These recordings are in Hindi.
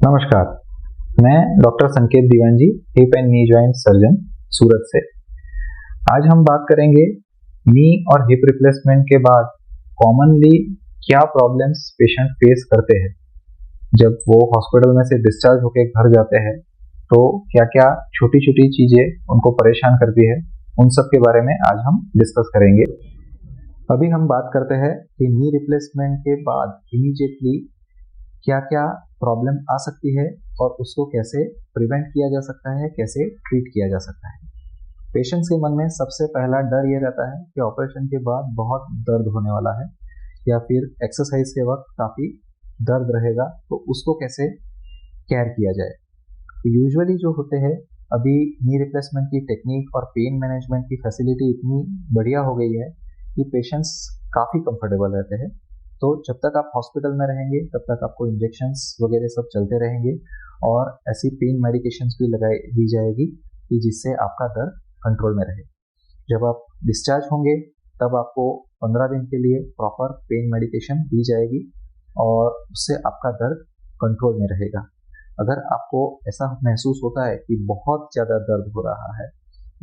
नमस्कार, मैं doctor Sanket Diwan ji, hip and knee joint surgeon, Surat से। आज हम बात करेंगे नी और हिप रिप्लेसमेंट के बाद कॉमनली क्या प्रॉब्लम्स पेशेंट फेस करते हैं। जब वो हॉस्पिटल में से डिस्चार्ज होकर घर जाते हैं तो क्या क्या छोटी छोटी चीज़ें उनको परेशान करती है, उन सब के बारे में आज हम डिस्कस करेंगे। अभी हम बात करते हैं कि नी रिप्लेसमेंट के बाद इमीडिएटली क्या क्या प्रॉब्लम आ सकती है और उसको कैसे प्रिवेंट किया जा सकता है, कैसे ट्रीट किया जा सकता है। पेशेंट्स के मन में सबसे पहला डर ये रहता है कि ऑपरेशन के बाद बहुत दर्द होने वाला है या फिर एक्सरसाइज के वक्त काफ़ी दर्द रहेगा, तो उसको कैसे केयर किया जाए। तो यूजुअली जो होते हैं, अभी नी रिप्लेसमेंट की टेक्निक और पेन मैनेजमेंट की फैसिलिटी इतनी बढ़िया हो गई है कि पेशेंट्स काफ़ी कंफर्टेबल रहते हैं। तो जब तक आप हॉस्पिटल में रहेंगे तब तक आपको इंजेक्शंस वगैरह सब चलते रहेंगे और ऐसी पेन मेडिकेशंस भी लगाई दी जाएगी कि जिससे आपका दर्द कंट्रोल में रहे। जब आप डिस्चार्ज होंगे तब आपको 15 दिन के लिए प्रॉपर पेन मेडिकेशन दी जाएगी और उससे आपका दर्द कंट्रोल में रहेगा। अगर आपको ऐसा महसूस होता है कि बहुत ज़्यादा दर्द हो रहा है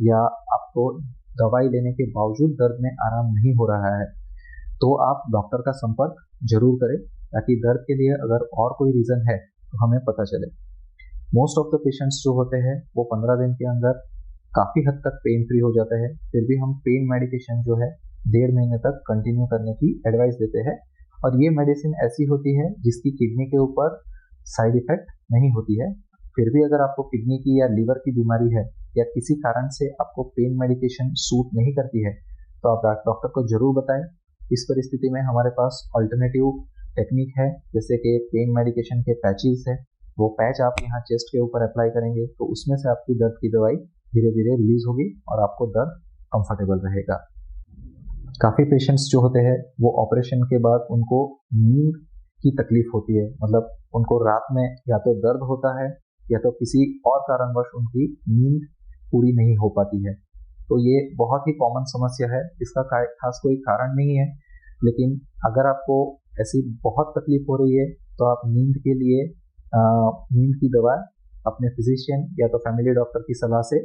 या आपको दवाई लेने के बावजूद दर्द में आराम नहीं हो रहा है, तो आप डॉक्टर का संपर्क जरूर करें ताकि दर्द के लिए अगर और कोई रीज़न है तो हमें पता चले। मोस्ट ऑफ द पेशेंट्स जो होते हैं वो 15 दिन के अंदर काफ़ी हद तक पेन फ्री हो जाते हैं, फिर भी हम पेन मेडिकेशन जो है 1.5 महीने तक कंटिन्यू करने की एडवाइस देते हैं। और ये मेडिसिन ऐसी होती है जिसकी किडनी के ऊपर साइड इफेक्ट नहीं होती है। फिर भी अगर आपको किडनी की या लीवर की बीमारी है या किसी कारण से आपको पेन मेडिकेशन सूट नहीं करती है तो आप डॉक्टर को जरूर बताएं। इस परिस्थिति में हमारे पास अल्टरनेटिव टेक्निक है, जैसे कि पेन मेडिकेशन के पैचेस है। वो पैच आप यहाँ चेस्ट के ऊपर अप्लाई करेंगे तो उसमें से आपकी दर्द की दवाई धीरे धीरे रिलीज होगी और आपको दर्द कंफर्टेबल रहेगा। काफ़ी पेशेंट्स जो होते हैं वो ऑपरेशन के बाद उनको नींद की तकलीफ होती है, मतलब उनको रात में या तो दर्द होता है या तो किसी और कारणवश उनकी नींद पूरी नहीं हो पाती है। तो ये बहुत ही कॉमन समस्या है, इसका खास कोई कारण नहीं है, लेकिन अगर आपको ऐसी बहुत तकलीफ हो रही है तो आप नींद के लिए नींद की दवा अपने फिजिशियन या तो फैमिली डॉक्टर की सलाह से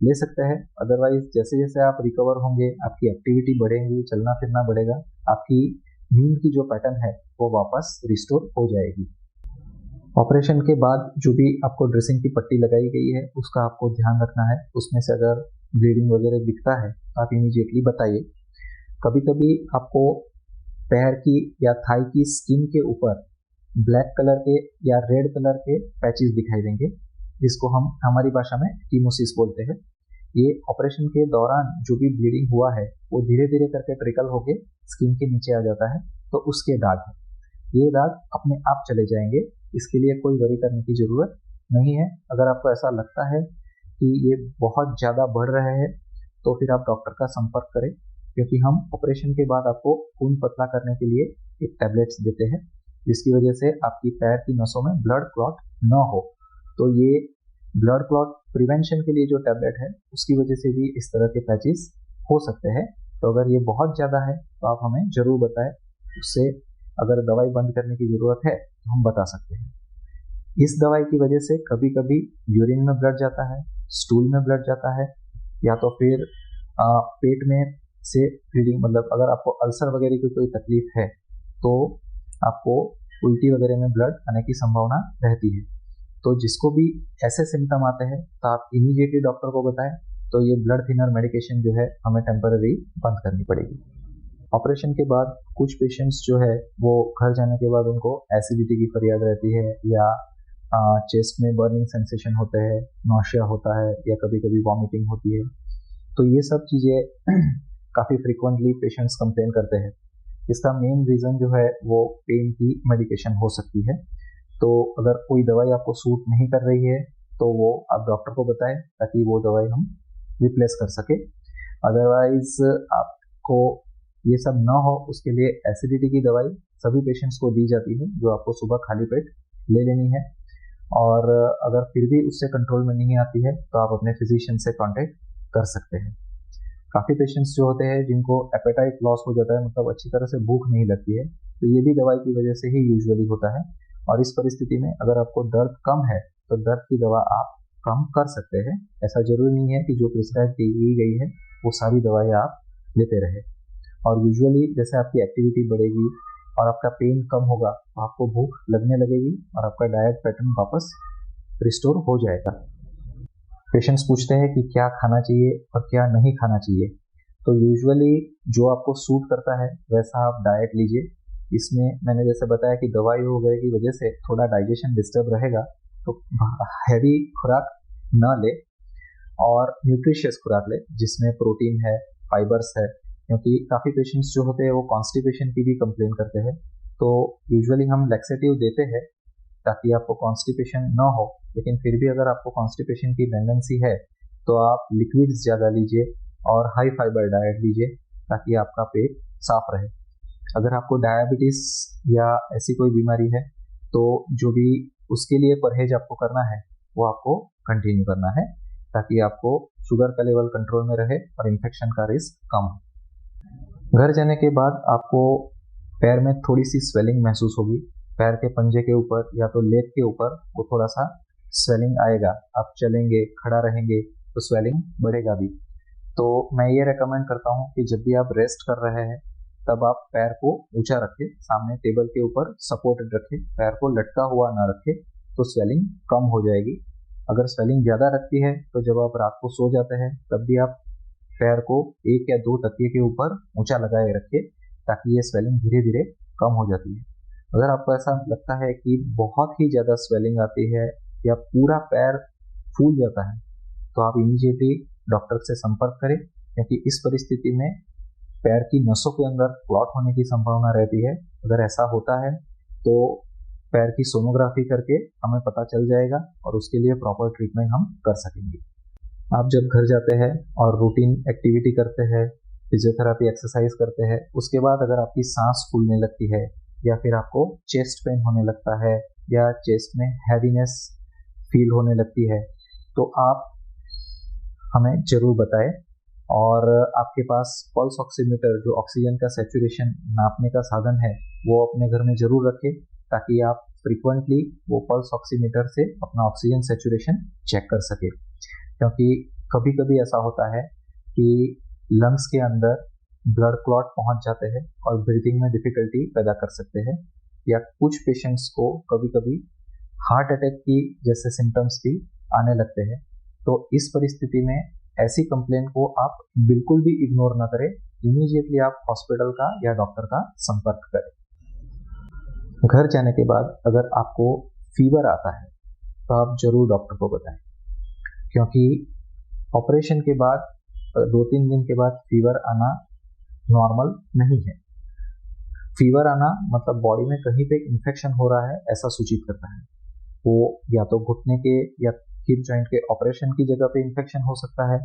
ले सकते हैं। अदरवाइज जैसे जैसे आप रिकवर होंगे, आपकी एक्टिविटी बढ़ेगी, चलना फिरना बढ़ेगा, आपकी नींद की जो पैटर्न है वो वापस रिस्टोर हो जाएगी। ऑपरेशन के बाद जो भी आपको ड्रेसिंग की पट्टी लगाई गई है उसका आपको ध्यान रखना है। उसमें से अगर ब्लीडिंग वगैरह दिखता है तो आप इमीडिएटली बताइए। कभी कभी आपको पैर की या थाई की स्किन के ऊपर ब्लैक कलर के या रेड कलर के पैचेस दिखाई देंगे, जिसको हम हमारी भाषा में कीमोसिस बोलते हैं। ये ऑपरेशन के दौरान जो भी ब्लीडिंग हुआ है वो धीरे धीरे करके ट्रिकल होके स्किन के नीचे आ जाता है, तो उसके दाग है। ये दाग अपने आप चले जाएंगे, इसके लिए कोई वरी करने की जरूरत नहीं है। अगर आपको ऐसा लगता है कि ये बहुत ज़्यादा बढ़ रहे हैं तो फिर आप डॉक्टर का संपर्क करें, क्योंकि हम ऑपरेशन के बाद आपको खून पतला करने के लिए एक टैबलेट्स देते हैं जिसकी वजह से आपकी पैर की नसों में ब्लड क्लॉट न हो। तो ये ब्लड क्लॉट प्रिवेंशन के लिए जो टैबलेट है उसकी वजह से भी इस तरह के पैचेस हो सकते हैं। तो अगर ये बहुत ज़्यादा है तो आप हमें ज़रूर बताएं, उससे अगर दवाई बंद करने की ज़रूरत है तो हम बता सकते हैं। इस दवाई की वजह से कभी कभी यूरिन में ब्लड जाता है, स्टूल में ब्लड जाता है, या तो फिर पेट में से ब्लीडिंग, मतलब अगर आपको अल्सर वगैरह की कोई तकलीफ है तो आपको उल्टी वगैरह में ब्लड आने की संभावना रहती है। तो जिसको भी ऐसे सिम्टम आते हैं तो आप इमीडिएटली डॉक्टर को बताएं, तो ये ब्लड थिनर मेडिकेशन जो है हमें टेम्पररी बंद करनी पड़ेगी। ऑपरेशन के बाद कुछ पेशेंट्स जो है वो घर जाने के बाद उनको एसिडिटी की फरियाद रहती है, या चेस्ट में बर्निंग सेंसेशन होते हैं, नौशिया होता है, या कभी कभी वॉमिटिंग होती है। तो ये सब चीज़ें काफ़ी फ्रिक्वेंटली पेशेंट्स कंप्लेन करते हैं। इसका मेन रीज़न जो है वो पेन की मेडिकेशन हो सकती है। तो अगर कोई दवाई आपको सूट नहीं कर रही है तो वो आप डॉक्टर को बताएं ताकि वो दवाई हम रिप्लेस कर सके। अदरवाइज आपको ये सब ना हो उसके लिए एसिडिटी की दवाई सभी पेशेंट्स को दी जाती है, जो आपको सुबह खाली पेट ले लेनी है। और अगर फिर भी उससे कंट्रोल में नहीं आती है तो आप अपने फिजिशियन से कांटेक्ट कर सकते हैं। काफ़ी पेशेंट्स जो होते हैं जिनको एपेटाइट लॉस हो जाता है, मतलब अच्छी तरह से भूख नहीं लगती है, तो ये भी दवाई की वजह से ही यूजुअली होता है। और इस परिस्थिति में अगर आपको दर्द कम है तो दर्द की दवा आप कम कर सकते हैं। ऐसा जरूरी नहीं है कि जो प्रिस्क्राइब की गई है वो सारी दवाएं आप लेते रहे। और यूजुअली जैसे आपकी एक्टिविटी बढ़ेगी और आपका पेन कम होगा तो आपको भूख लगने लगेगी और आपका डाइट पैटर्न वापस रिस्टोर हो जाएगा। पेशेंट्स पूछते हैं कि क्या खाना चाहिए और क्या नहीं खाना चाहिए, तो यूजुअली जो आपको सूट करता है वैसा आप डाइट लीजिए। इसमें मैंने जैसे बताया कि दवाई वगैरह की वजह से थोड़ा डाइजेशन डिस्टर्ब रहेगा, तो हैवी खुराक न ले और न्यूट्रिशियस खुराक ले जिसमें प्रोटीन है, फाइबर्स है, क्योंकि काफ़ी पेशेंट्स जो होते हैं वो कॉन्स्टिपेशन की भी कंप्लेन करते हैं। तो यूजुअली हम लैक्सेटिव देते हैं ताकि आपको कॉन्स्टिपेशन ना हो, लेकिन फिर भी अगर आपको कॉन्स्टिपेशन की टेंडेंसी है तो आप लिक्विड्स ज़्यादा लीजिए और हाई फाइबर डाइट लीजिए ताकि आपका पेट साफ रहे। अगर आपको डायबिटीज़ या ऐसी कोई बीमारी है तो जो भी उसके लिए परहेज आपको करना है वो आपको कंटिन्यू करना है ताकि आपको शुगर का लेवल कंट्रोल में रहे और इन्फेक्शन का रिस्क कम हो। घर जाने के बाद आपको पैर में थोड़ी सी स्वेलिंग महसूस होगी, पैर के पंजे के ऊपर या तो लेग के ऊपर वो थोड़ा सा स्वेलिंग आएगा। आप चलेंगे, खड़ा रहेंगे तो स्वेलिंग बढ़ेगा भी। तो मैं ये रेकमेंड करता हूँ कि जब भी आप रेस्ट कर रहे हैं तब आप पैर को ऊंचा रखें, सामने टेबल के ऊपर सपोर्टेड रखें, पैर को लटका हुआ ना रखें तो स्वेलिंग कम हो जाएगी। अगर स्वेलिंग ज़्यादा रखती है तो जब आप रात को सो जाते हैं तब भी आप पैर को 1 या 2 तकिए के ऊपर ऊंचा लगाए रखें ताकि ये स्वेलिंग धीरे धीरे कम हो जाती है। अगर आपको ऐसा लगता है कि बहुत ही ज़्यादा स्वेलिंग आती है या पूरा पैर फूल जाता है तो आप इमीडिएटली डॉक्टर से संपर्क करें, क्योंकि इस परिस्थिति में पैर की नसों के अंदर क्लॉट होने की संभावना रहती है। अगर ऐसा होता है तो पैर की सोनोग्राफी करके हमें पता चल जाएगा और उसके लिए प्रॉपर ट्रीटमेंट हम कर सकेंगे। आप जब घर जाते हैं और रूटीन एक्टिविटी करते हैं, फिजियोथेरेपी एक्सरसाइज करते हैं, उसके बाद अगर आपकी सांस फूलने लगती है या फिर आपको चेस्ट पेन होने लगता है या चेस्ट में हैवीनेस फील होने लगती है तो आप हमें जरूर बताएं। और आपके पास पल्स ऑक्सीमीटर जो ऑक्सीजन का सैचुरेशन नापने का साधन है वो अपने घर में जरूर रखें ताकि आप फ्रीक्वेंटली वो पल्स ऑक्सीमीटर से अपना ऑक्सीजन सैचुरेशन चेक कर सके। क्योंकि कभी कभी ऐसा होता है कि लंग्स के अंदर ब्लड क्लॉट पहुंच जाते हैं और ब्रीथिंग में डिफिकल्टी पैदा कर सकते हैं, या कुछ पेशेंट्स को कभी कभी हार्ट अटैक की जैसे सिम्टम्स भी आने लगते हैं। तो इस परिस्थिति में ऐसी कंप्लेंट को आप बिल्कुल भी इग्नोर ना करें, इमीडिएटली आप हॉस्पिटल का या डॉक्टर का संपर्क करें। घर जाने के बाद अगर आपको फीवर आता है तो आप जरूर डॉक्टर को बताएं, क्योंकि ऑपरेशन के बाद 2-3 दिन के बाद फीवर आना नॉर्मल नहीं है। फीवर आना मतलब बॉडी में कहीं पे इन्फेक्शन हो रहा है ऐसा सूचित करता है। वो या तो घुटने के या हिप जॉइंट के ऑपरेशन की जगह पे इन्फेक्शन हो सकता है,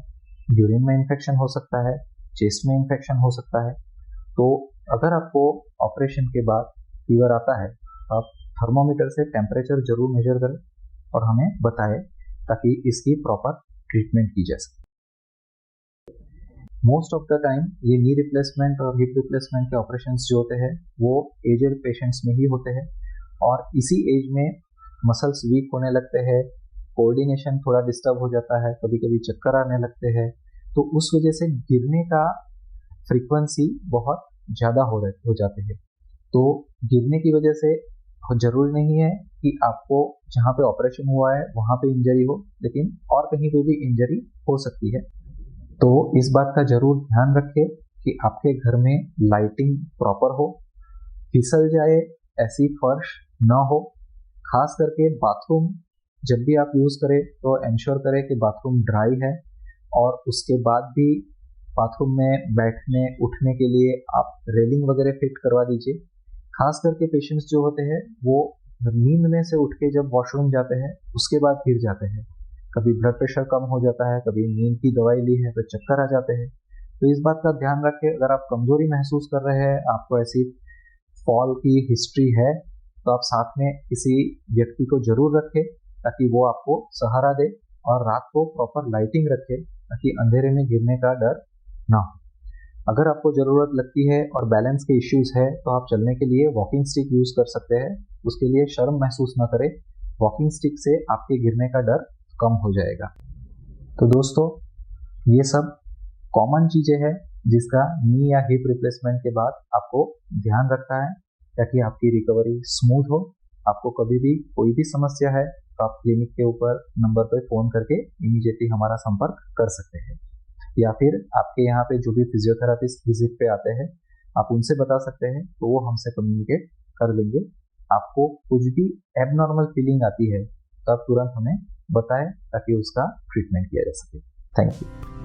यूरिन में इन्फेक्शन हो सकता है, चेस्ट में इन्फेक्शन हो सकता है। तो अगर आपको ऑपरेशन के बाद फीवर आता है तो आप थर्मोमीटर से टेम्परेचर जरूर मेजर करें और हमें बताएं ताकि इसकी प्रॉपर ट्रीटमेंट की जा सके। मोस्ट ऑफ द टाइम ये नी रिप्लेसमेंट और हिप रिप्लेसमेंट के ऑपरेशंस जो होते हैं वो एजड पेशेंट्स में ही होते हैं और इसी एज में मसल्स वीक होने लगते हैं, कोऑर्डिनेशन थोड़ा डिस्टर्ब हो जाता है, कभी कभी चक्कर आने लगते हैं। तो उस वजह से गिरने का फ्रीक्वेंसी बहुत ज़्यादा हो जाते हैं। तो गिरने की वजह से जरूरी नहीं है कि आपको जहाँ पे ऑपरेशन हुआ है वहाँ पे इंजरी हो, लेकिन और कहीं पे भी इंजरी हो सकती है। तो इस बात का जरूर ध्यान रखें कि आपके घर में लाइटिंग प्रॉपर हो, फिसल जाए ऐसी फर्श न हो। खास करके बाथरूम जब भी आप यूज़ करें तो इंश्योर करें कि बाथरूम ड्राई है और उसके बाद भी बाथरूम में बैठने उठने के लिए आप रेलिंग वगैरह फिट करवा दीजिए। खास करके पेशेंट्स जो होते हैं वो नींद में से उठ के जब वॉशरूम जाते हैं उसके बाद गिर जाते हैं, कभी ब्लड प्रेशर कम हो जाता है, कभी नींद की दवाई ली है तो चक्कर आ जाते हैं। तो इस बात का ध्यान रखें। अगर आप कमजोरी महसूस कर रहे हैं, आपको ऐसी फॉल की हिस्ट्री है, तो आप साथ में किसी व्यक्ति को जरूर रखें ताकि वो आपको सहारा दे और रात को प्रॉपर लाइटिंग रखे ताकि अंधेरे में गिरने का डर ना हो। अगर आपको ज़रूरत लगती है और बैलेंस के इश्यूज है तो आप चलने के लिए वॉकिंग स्टिक यूज़ कर सकते हैं, उसके लिए शर्म महसूस न करे। वॉकिंग स्टिक से आपके गिरने का डर कम हो जाएगा। तो दोस्तों, ये सब कॉमन चीजें हैं जिसका नी या हिप रिप्लेसमेंट के बाद आपको ध्यान रखना है ताकि आपकी रिकवरी स्मूथ हो। आपको कभी भी कोई भी समस्या है तो आप क्लिनिक के ऊपर नंबर पर फोन करके इमीडिएटली हमारा संपर्क कर सकते हैं, या फिर आपके यहाँ पे जो भी फिजियोथेरापिस्ट विजिट पे आते हैं आप उनसे बता सकते हैं, तो वो हमसे कम्युनिकेट कर लेंगे। आपको कुछ भी एबनॉर्मल फीलिंग आती है तो आप तुरंत हमें बताएं ताकि उसका ट्रीटमेंट किया जा सके। Thank you.